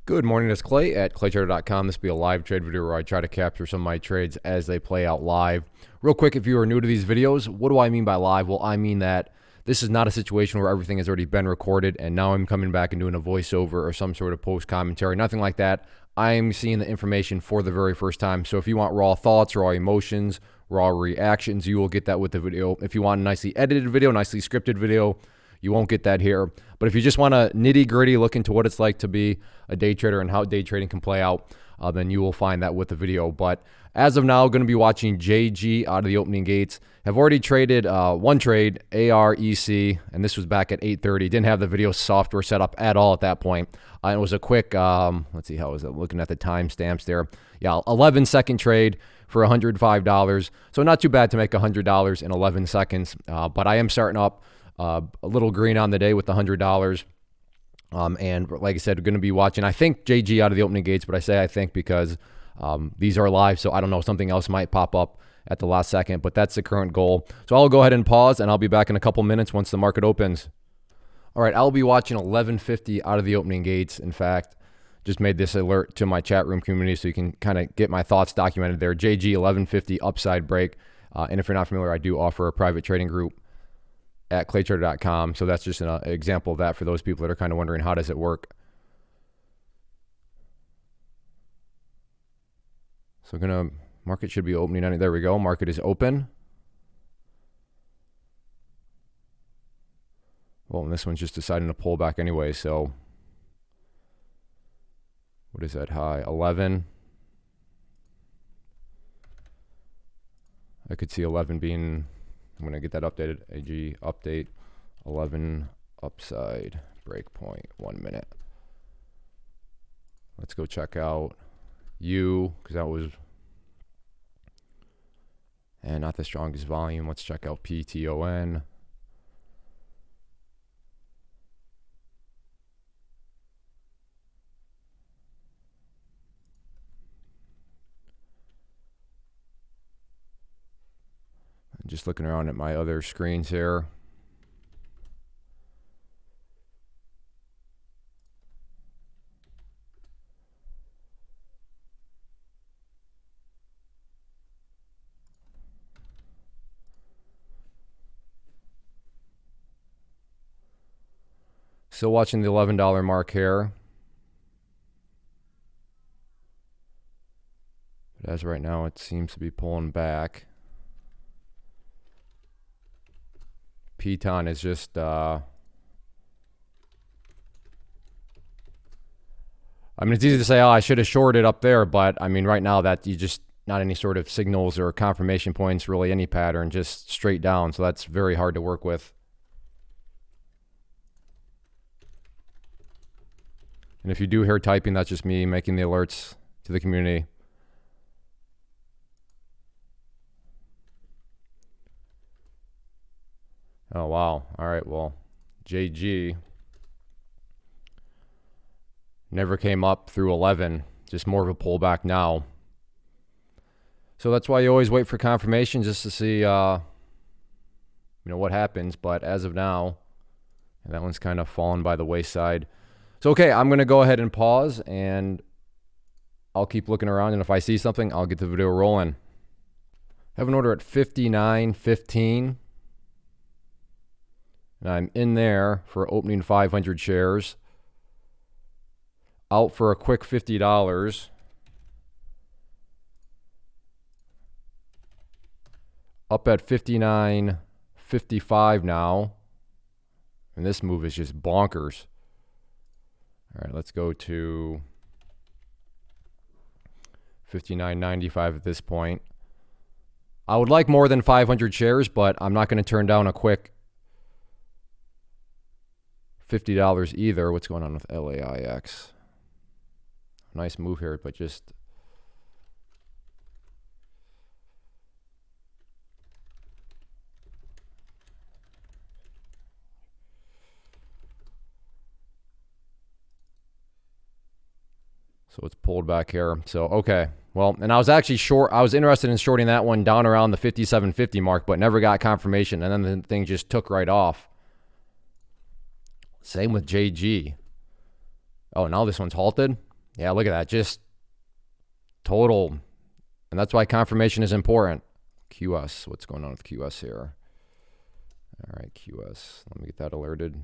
Good morning, it's Clay at claytrader.com. This will be a live trade video where I try to capture some of my trades as they play out live. Real quick, if you are new to these videos, what do I mean by live? Well, I mean that this is not a situation where everything has already been recorded and now I'm coming back and doing a voiceover or some sort of post commentary, nothing like that. I'm seeing the information for the very first time. So if you want raw thoughts, raw emotions, raw reactions, you will get that with the video. If you want a nicely edited video, nicely scripted video, you won't get that here. But if you just want a nitty-gritty look into what it's like to be a day trader and how day trading can play out, then you will find that with the video. But as of now, going to be watching JG out of the opening gates. Have already traded one trade, AREC, and this was back at 8:30. Didn't have the video software set up at all at that point. It was a quick, let's see, how was it? Looking at the timestamps there. Yeah, 11-second trade for $105. So not too bad to make $100 in 11 seconds. But I am starting up a little green on the day with the $100. And like I said, we're going to be watching, I think, JG out of the opening gates, but I say I think because these are live, so I don't know, something else might pop up at the last second, but that's the current goal. So I'll go ahead and pause, and I'll be back in a couple minutes once the market opens. All right, I'll be watching 11:50 out of the opening gates. In fact, just made this alert to my chat room community so you can kind of get my thoughts documented there. JG 11:50 upside break. And if you're not familiar, I do offer a private trading group at claytrader.com. So that's just an example of that for those people that are kind of wondering, how does it work? So market should be opening. There we go. Market is open. Well, and this one's just deciding to pull back anyway. So what is that high? 11. I could see 11 being, I'm going to get that updated. AG update 11 upside breakpoint 1 minute. Let's go check out U, because that was, and not the strongest volume. Let's check out PTON. Just looking around at my other screens here. Still watching the $11 mark here. But as of right now, it seems to be pulling back. Piton is just I mean, it's easy to say, oh, I should have shorted up there, but I mean, right now that you just not any sort of signals or confirmation points, really any pattern, just straight down. So that's very hard to work with. And if you do hear typing, that's just me making the alerts to the community. Oh, wow. All right, well, JG never came up through 11, just more of a pullback now. So that's why you always wait for confirmation just to see, what happens. But as of now, that one's kind of fallen by the wayside. So, okay, I'm going to go ahead and pause, and I'll keep looking around. And if I see something, I'll get the video rolling. I have an order at 59.15. And I'm in there for opening 500 shares. Out for a quick $50. Up at 59.55 now. And this move is just bonkers. All right, let's go to 59.95 at this point. I would like more than 500 shares, but I'm not going to turn down a quick $50 either. What's going on with LAIX? Nice move here, but just so it's pulled back here. So okay, well, and I was actually short. I was interested in shorting that one down around the 57.50 mark, but never got confirmation, and then the thing just took right off. Same with JG. Oh, now this one's halted. Yeah, look at that. Just total. And that's why confirmation is important. QS. What's going on with QS here? All right, QS. Let me get that alerted.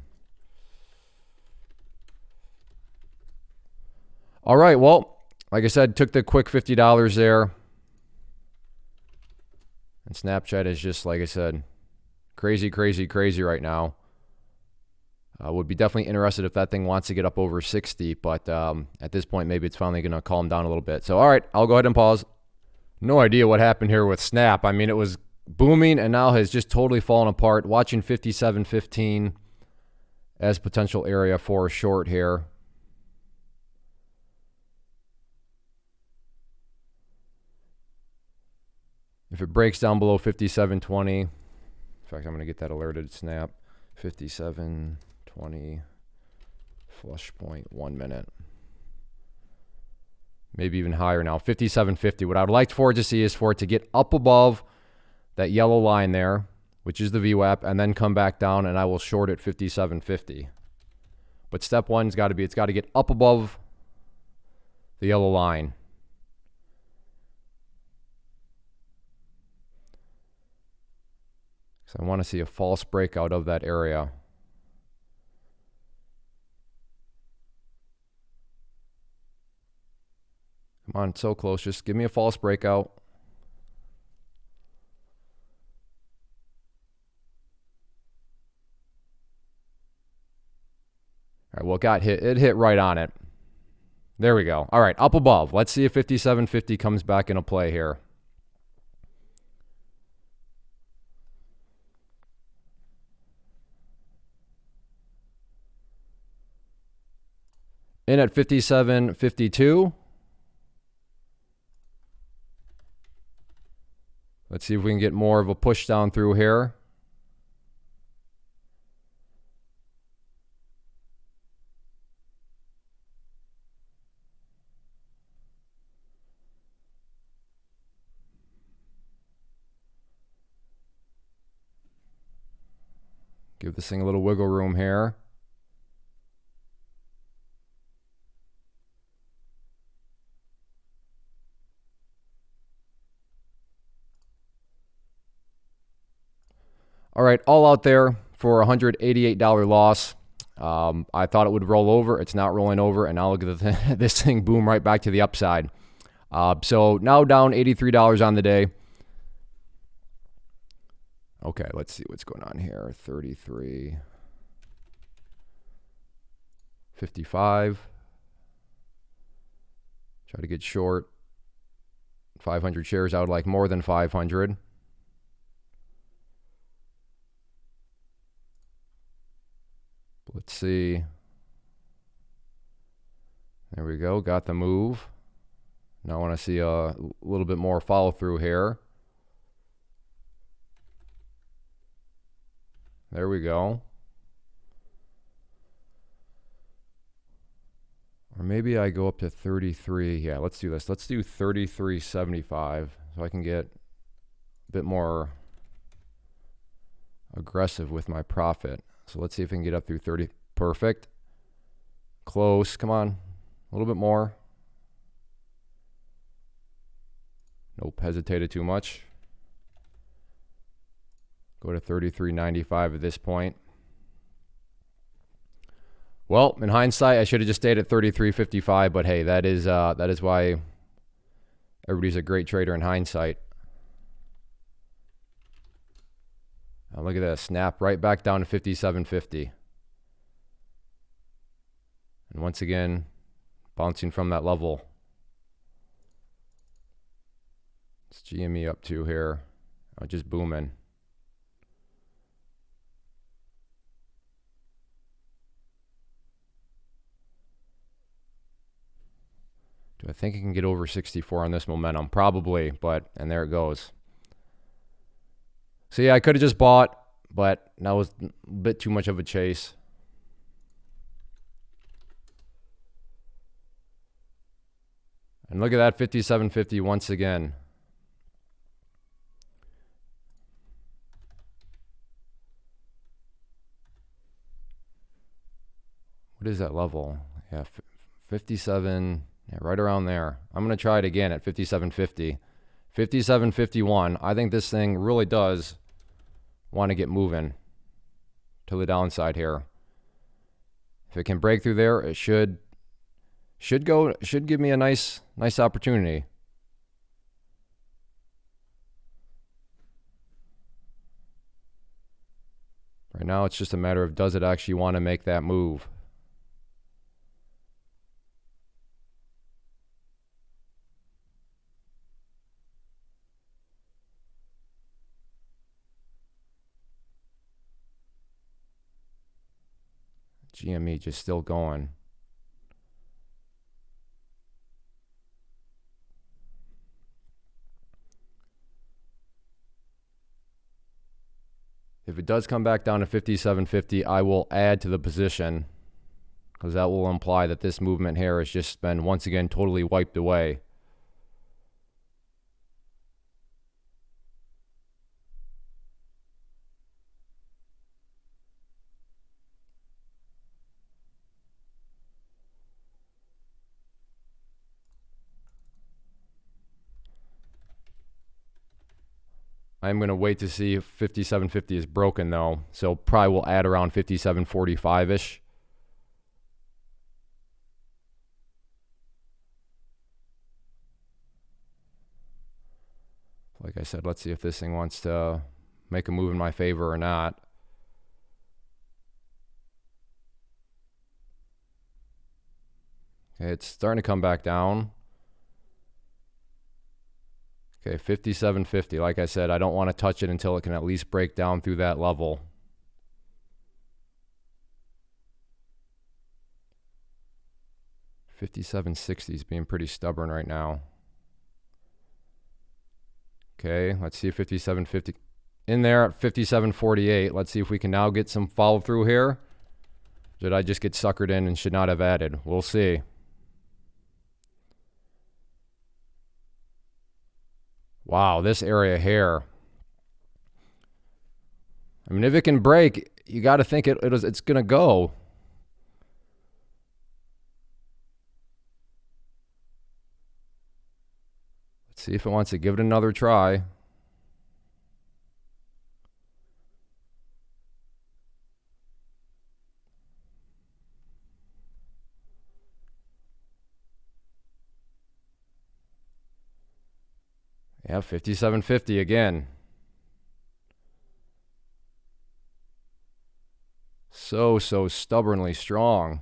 All right, well, like I said, took the quick $50 there. And Snapchat is just, like I said, crazy, crazy, crazy right now. Would be definitely interested if that thing wants to get up over 60, but at this point, maybe it's finally going to calm down a little bit. So, all right, I'll go ahead and pause. No idea what happened here with Snap. I mean, it was booming and now has just totally fallen apart. Watching 57.15 as potential area for a short here. If it breaks down below 57.20, in fact, I'm going to get that alerted. Snap 57.20 flush point 1 minute. Maybe even higher now. 57.50. What I would like for it to see is for it to get up above that yellow line there, which is the VWAP, and then come back down, and I will short it 57.50. But step one's got to be, it's got to get up above the yellow line. So I want to see a false breakout of that area. Come on, so close. Just give me a false breakout. All right, well, it got hit. It hit right on it. There we go. All right, up above. Let's see if 57.50 comes back into play here. In at 57.52. Let's see if we can get more of a push down through here. Give this thing a little wiggle room here. All right, all out there for a $188 loss. I thought it would roll over. It's not rolling over, and now look at this thing boom right back to the upside. So now down $83 on the day. Okay, let's see what's going on here. 33.55. Try to get short. 500 shares. I would like more than 500. Let's see. There we go. Got the move. Now I want to see a little bit more follow through here. There we go. Or maybe I go up to 33. Yeah, let's do this. Let's do 33.75 so I can get a bit more aggressive with my profit. So let's see if we can get up through 30. Perfect. Close. Come on. A little bit more. Nope. Hesitated too much. Go to 33.95 at this point. Well, in hindsight, I should have just stayed at 33.55, but hey, that is why everybody's a great trader in hindsight. Now look at this. Snap right back down to 57.50. And once again, bouncing from that level. It's GME up to here. Just booming. Do I think I can get over 64 on this momentum? Probably, but, and there it goes. So yeah, I could have just bought, but that was a bit too much of a chase. And look at that 57.50 once again. What is that level? Yeah, 57. Yeah, right around there. I'm going to try it again at 57.50. 57.51. I think this thing really does want to get moving to the downside here. If it can break through there, it should give me a nice opportunity. Right now, it's just a matter of does it actually want to make that move. GME just still going. If it does come back down to 57.50, I will add to the position, because that will imply that this movement here has just been once again totally wiped away. I'm going to wait to see if 57.50 is broken, though. So probably will add around 57.45-ish. Like I said, let's see if this thing wants to make a move in my favor or not. Okay, it's starting to come back down. Okay, 57.50. Like I said, I don't want to touch it until it can at least break down through that level. $57.60 is being pretty stubborn right now. Okay, let's see if 57.50 in there at 57.48. Let's see if we can now get some follow through here. Did I just get suckered in and should not have added? We'll see. Wow, this area here. I mean, if it can break, you got to think it's going to go. Let's see if it wants to give it another try. Yeah, 57.50 again. So stubbornly strong.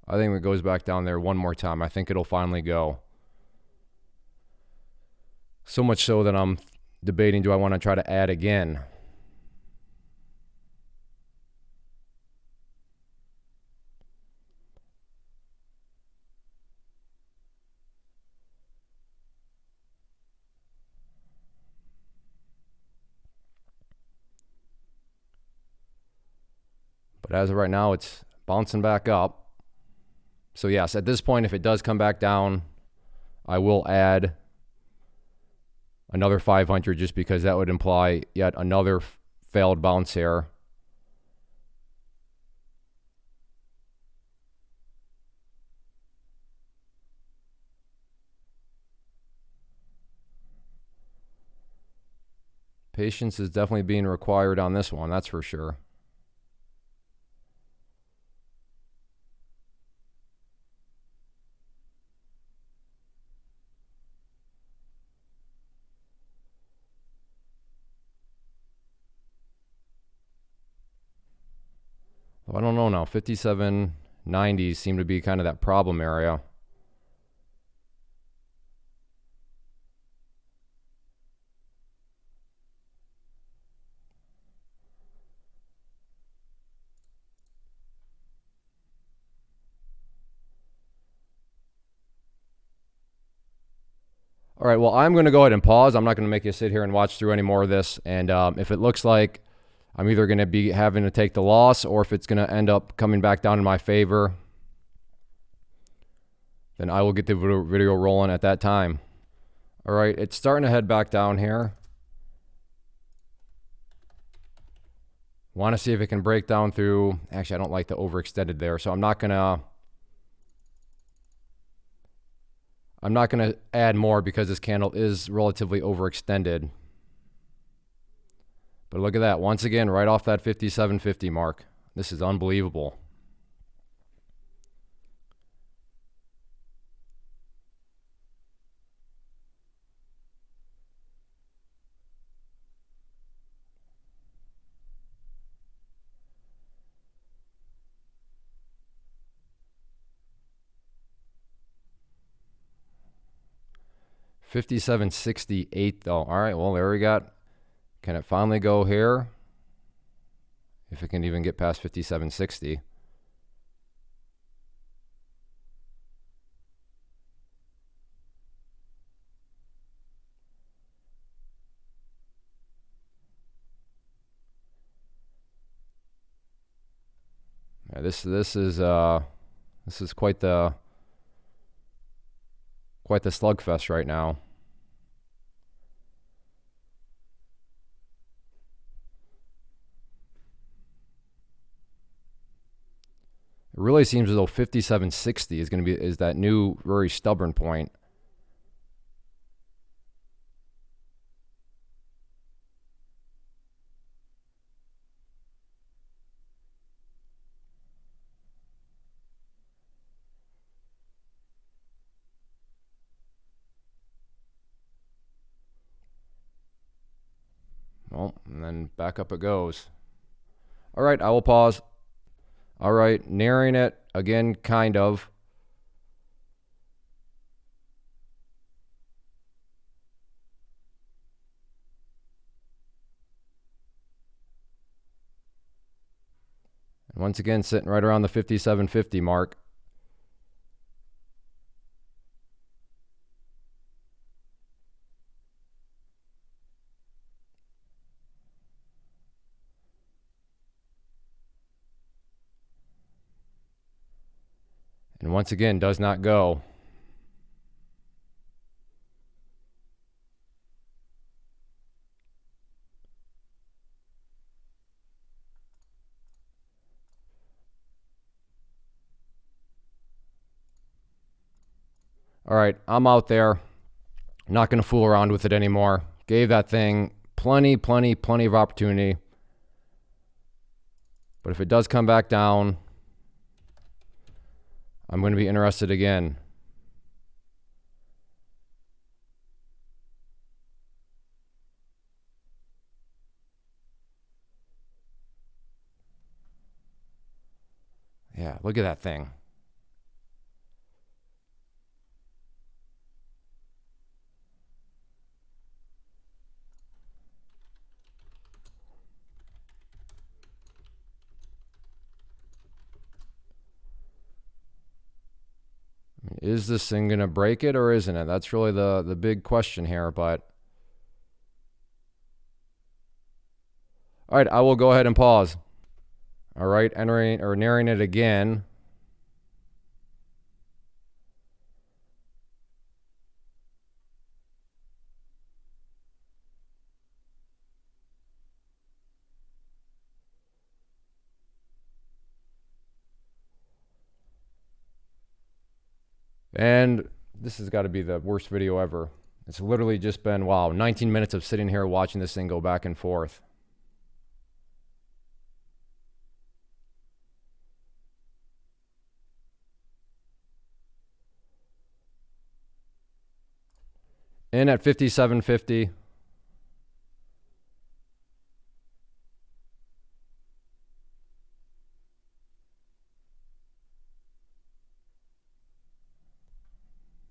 I think it goes back down there one more time. I think it'll finally go. So much so that I'm debating, do I want to try to add again? But as of right now, it's bouncing back up. So yes, at this point, if it does come back down, I will add another 500 just because that would imply yet another failed bounce here. Patience is definitely being required on this one, that's for sure. I don't know now. 57.90s seem to be kind of that problem area. All right, well, I'm going to go ahead and pause. I'm not going to make you sit here and watch through any more of this. And if it looks like I'm either going to be having to take the loss or if it's going to end up coming back down in my favor, then I will get the video rolling at that time. All right, it's starting to head back down here. Want to see if it can break down through. Actually, I don't like the overextended there, so I'm not gonna add more because this candle is relatively overextended. But look at that. Once again, right off that 57.50 mark. This is unbelievable. $57.68 though. All right, well, there we got. Can it finally go here? If it can even get past 57.60. Yeah, this is quite the slugfest right now. It really seems as though 57.60 is that new very stubborn point. Well, and then back up it goes. All right, I will pause. All right, nearing it again, kind of. And once again, sitting right around the 57.50 mark. And once again, does not go. All right, I'm out there. Not going to fool around with it anymore. Gave that thing plenty of opportunity. But if it does come back down, I'm going to be interested again. Yeah, look at that thing. Is this thing going to break it or isn't it? That's really the big question here, but all right, I will go ahead and pause. All right, entering or nearing it again. And this has got to be the worst video ever. It's literally just been, wow, 19 minutes of sitting here watching this thing go back and forth. In at 57.50.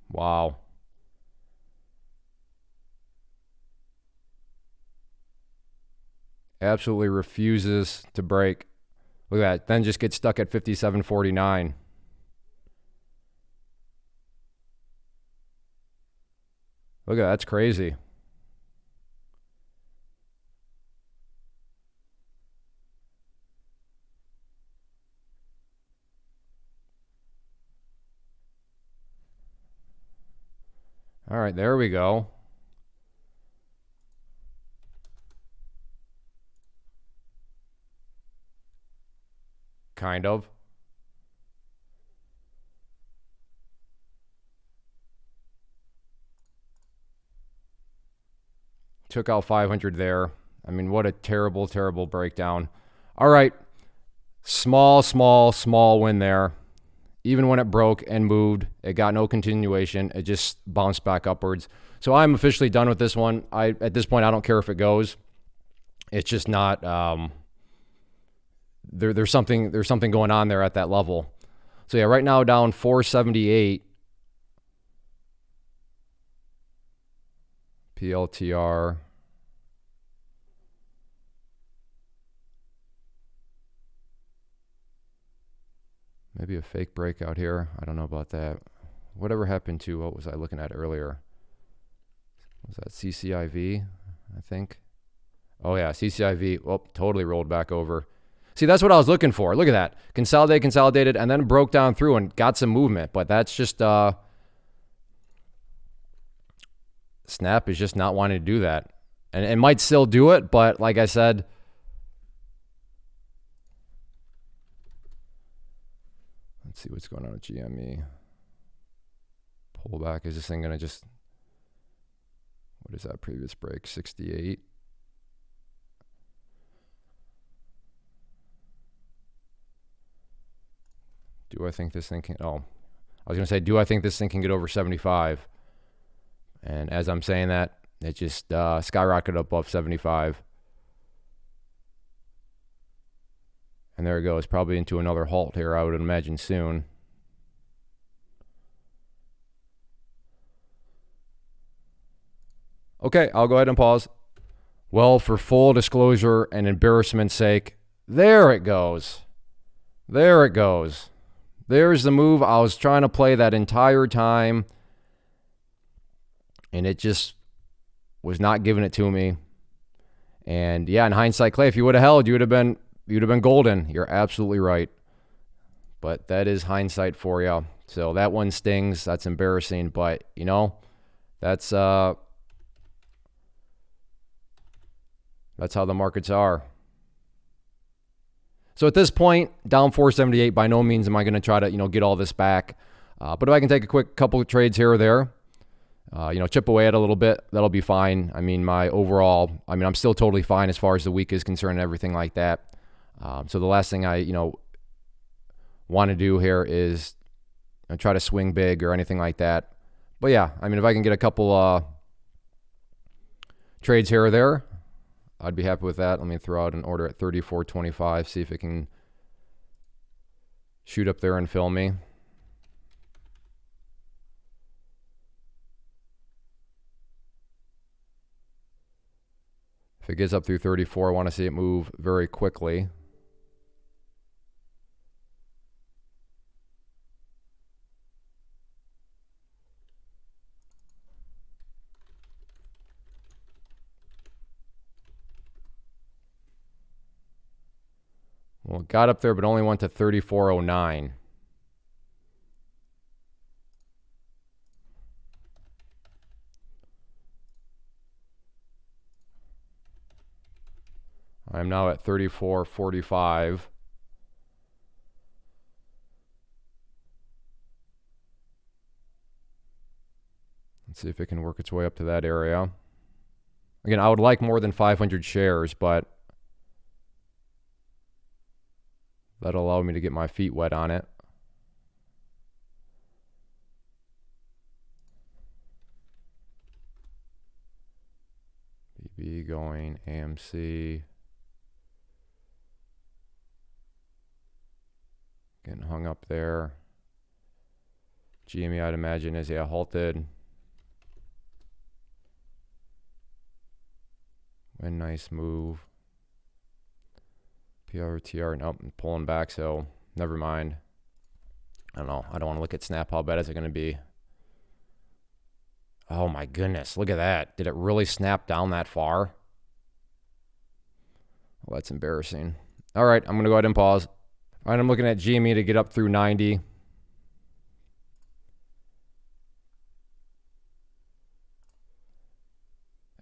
Wow. Absolutely refuses to break. Look at that. Then just gets stuck at 57.49. Look at that. That's crazy. All right, there we go. Kind of. Took out 500 there. I mean, what a terrible, terrible breakdown. All right. Small win there. Even when it broke and moved, it got no continuation. It just bounced back upwards. So I'm officially done with this one. At this point, I don't care if it goes. It's just not. There's something going on there at that level. So yeah, right now down 478. PLTR. Maybe a fake breakout here. I don't know about that. Whatever happened to, what was I looking at earlier? Was that CCIV, I think? Oh yeah, CCIV. Well, totally rolled back over. See, that's what I was looking for. Look at that. Consolidated, and then broke down through and got some movement. But that's just, Snap is just not wanting to do that. And it might still do it, but like I said, let's see what's going on with GME. Pullback. Is this thing going to just, what is that previous break? 68. Do I think this thing can, I was going to say, do I think this thing can get over 75? And as I'm saying that, it just skyrocketed above 75. And there it goes, probably into another halt here, I would imagine soon. Okay, I'll go ahead and pause. Well, for full disclosure and embarrassment's sake, there it goes. There it goes. There's the move I was trying to play that entire time. And it just was not giving it to me. And yeah, in hindsight, Clay, if you would have held, you'd have been golden. You're absolutely right. But that is hindsight for you. So that one stings. That's embarrassing. But, you know, that's how the markets are. So at this point, down 478, by no means am I going to try to, get all this back. But if I can take a quick couple of trades here or there, chip away at a little bit, that'll be fine. I mean, I'm still totally fine as far as the week is concerned and everything like that. So the last thing I, want to do here is try to swing big or anything like that. But yeah, I mean, if I can get a couple trades here or there, I'd be happy with that. Let me throw out an order at 34.25, see if it can shoot up there and fill me. If it gets up through 34, I want to see it move very quickly. Well, it got up there, but only went to 34.09. I'm now at 34.45. Let's see if it can work its way up to that area. Again, I would like more than 500 shares, but that'll allow me to get my feet wet on it. BB going, AMC. Getting hung up there. GME, I'd imagine, is halted. A nice move. PRTR, nope, pulling back, so never mind. I don't know. I don't want to look at Snap. How bad is it going to be? Oh my goodness, look at that. Did it really snap down that far? Well, that's embarrassing. All right, I'm going to go ahead and pause. All right, I'm looking at GME to get up through 90.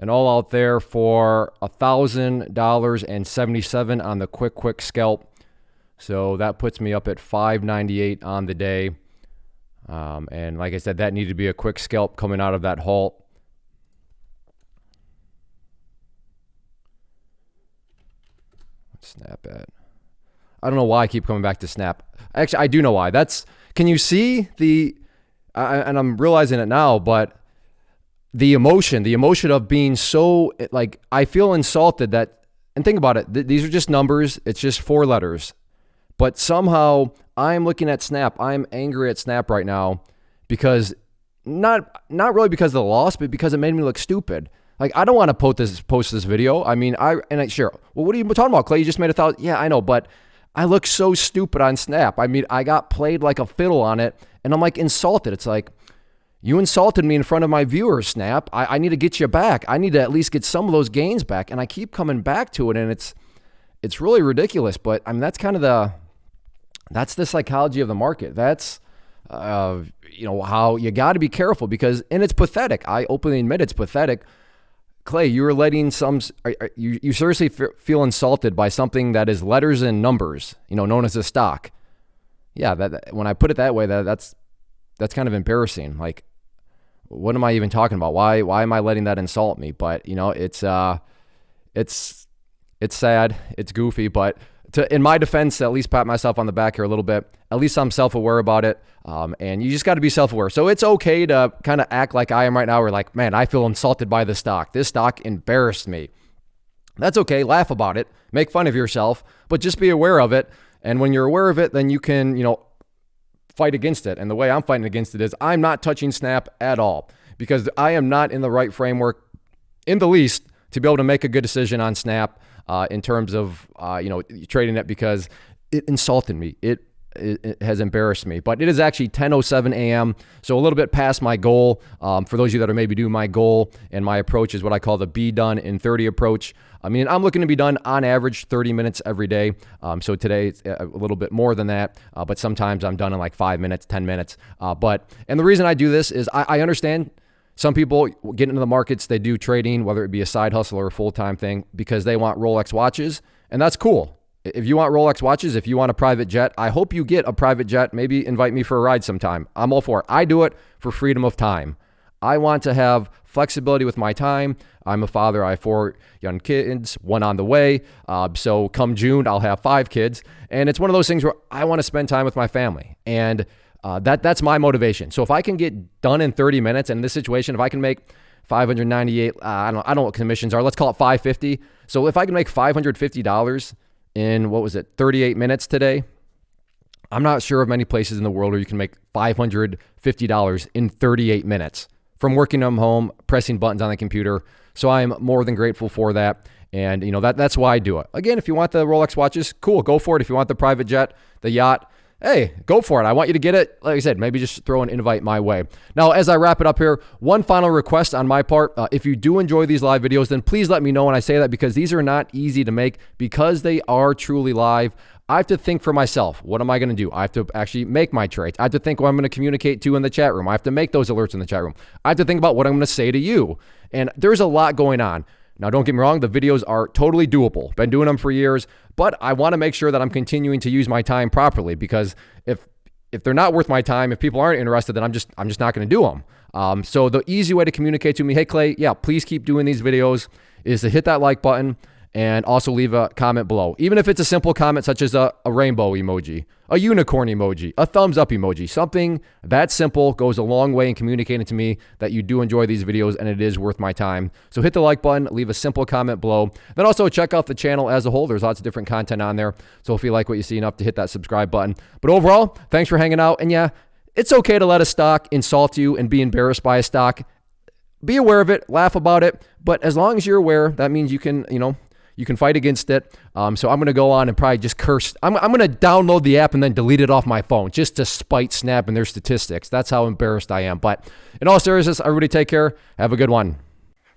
and all out there for $1,000.77 on the quick scalp. So that puts me up at $598 on the day. And like I said, that needed to be a quick scalp coming out of that halt. What's Snap at? I don't know why I keep coming back to Snap. Actually, I do know why. Can you see and I'm realizing it now, but the emotion of being so, like, I feel insulted that, and think about it, these are just numbers. It's just 4 letters. But somehow I'm looking at Snap. I'm angry at Snap right now because not really because of the loss, but because it made me look stupid. Like, I don't want to post this video. I mean, sure. Well, what are you talking about, Clay? You just made 1,000. Yeah, I know, but I look so stupid on Snap. I mean, I got played like a fiddle on it, and I'm like insulted. It's like, you insulted me in front of my viewers, Snap. I need to get you back. I need to at least get some of those gains back. And I keep coming back to it, and it's really ridiculous. But I mean, that's kind of that's the psychology of the market. That's how you got to be careful because, and it's pathetic. I openly admit it's pathetic. Clay, you were letting you seriously feel insulted by something that is letters and numbers, known as a stock. Yeah, that when I put it that way, that's kind of embarrassing. Like, what am I even talking about? Why am I letting that insult me? But it's sad, it's goofy, but in my defense, at least pat myself on the back here a little bit. At least I'm self-aware about it. And you just got to be self-aware. So it's okay to kind of act like I am right now. Or like, man, I feel insulted by this stock. This stock embarrassed me. That's okay. Laugh about it. Make fun of yourself. But just be aware of it. And when you're aware of it, then you can, fight against it. And the way I'm fighting against it is I'm not touching Snap at all because I am not in the right framework in the least to be able to make a good decision on Snap. In terms of, trading it because it insulted me. It has embarrassed me. But it is actually 10:07 a.m., so a little bit past my goal. For those of you that are maybe doing my goal, and my approach is what I call the be done in 30 approach. I mean, I'm looking to be done on average 30 minutes every day. So today it's a little bit more than that, but sometimes I'm done in like 5 minutes, 10 minutes. And the reason I do this is I understand some people get into the markets, they do trading, whether it be a side hustle or a full-time thing, because they want Rolex watches, and that's cool. If you want Rolex watches, if you want a private jet, I hope you get a private jet. Maybe invite me for a ride sometime. I'm all for it. I do it for freedom of time. I want to have flexibility with my time. I'm a father. I have 4 young kids, 1 on the way. So come June, I'll have 5 kids. And it's one of those things where I want to spend time with my family. And that's my motivation. So if I can get done in 30 minutes, and in this situation, if I can make 598, I don't know what commissions are. Let's call it 550. So if I can make $550 in 38 minutes today, I'm not sure of many places in the world where you can make $550 in 38 minutes from working from home, pressing buttons on the computer. So I'm more than grateful for that. And that's why I do it. Again, if you want the Rolex watches, cool, go for it. If you want the private jet, the yacht, hey, go for it. I want you to get it. Like I said, maybe just throw an invite my way. Now, as I wrap it up here, one final request on my part. If you do enjoy these live videos, then please let me know when I say that, because these are not easy to make because they are truly live. I have to think for myself. What am I going to do? I have to actually make my trades. I have to think what I'm going to communicate to in the chat room. I have to make those alerts in the chat room. I have to think about what I'm going to say to you. And there's a lot going on. Now, don't get me wrong, the videos are totally doable. Been doing them for years, but I want to make sure that I'm continuing to use my time properly, because if they're not worth my time, if people aren't interested, then I'm just not going to do them. So the easy way to communicate to me, hey, Clay, yeah, please keep doing these videos, is to hit that like button and also leave a comment below. Even if it's a simple comment such as a rainbow emoji, a unicorn emoji, a thumbs up emoji, something that simple goes a long way in communicating to me that you do enjoy these videos and it is worth my time. So hit the like button, leave a simple comment below. Then also check out the channel as a whole. There's lots of different content on there. So if you like what you see enough to hit that subscribe button. But overall, thanks for hanging out. And yeah, it's okay to let a stock insult you and be embarrassed by a stock. Be aware of it, laugh about it. But as long as you're aware, that means you can, you can fight against it. So I'm going to go on and probably just curse. I'm going to download the app and then delete it off my phone just to spite Snap and their statistics. That's how embarrassed I am. But in all seriousness, everybody take care. Have a good one.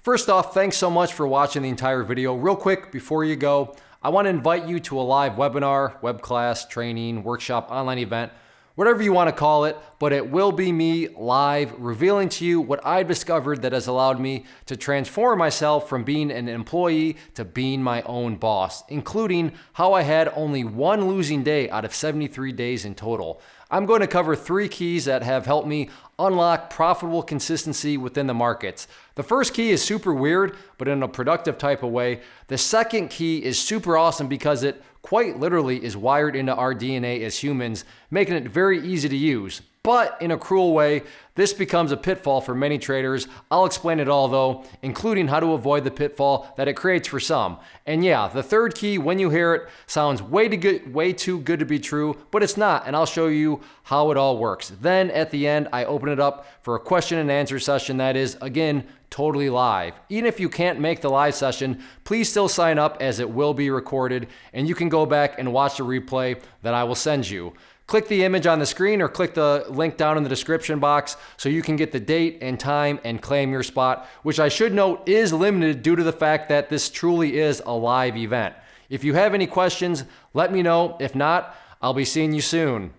First off, thanks so much for watching the entire video. Real quick, before you go, I want to invite you to a live webinar, web class, training, workshop, online event whatever you want to call it, but it will be me live revealing to you what I've discovered that has allowed me to transform myself from being an employee to being my own boss, including how I had only one losing day out of 73 days in total. I'm going to cover 3 keys that have helped me unlock profitable consistency within the markets. The first key is super weird, but in a productive type of way. The second key is super awesome because it quite literally is wired into our DNA as humans, making it very easy to use. But in a cruel way, this becomes a pitfall for many traders. I'll explain it all though, including how to avoid the pitfall that it creates for some. And yeah, the third key, when you hear it, sounds way too good to be true, but it's not, and I'll show you how it all works. Then at the end, I open it up for a question and answer session that is, again, totally live. Even if you can't make the live session, please still sign up as it will be recorded, and you can go back and watch the replay that I will send you. Click the image on the screen or click the link down in the description box so you can get the date and time and claim your spot, which I should note is limited due to the fact that this truly is a live event. If you have any questions, let me know. If not, I'll be seeing you soon.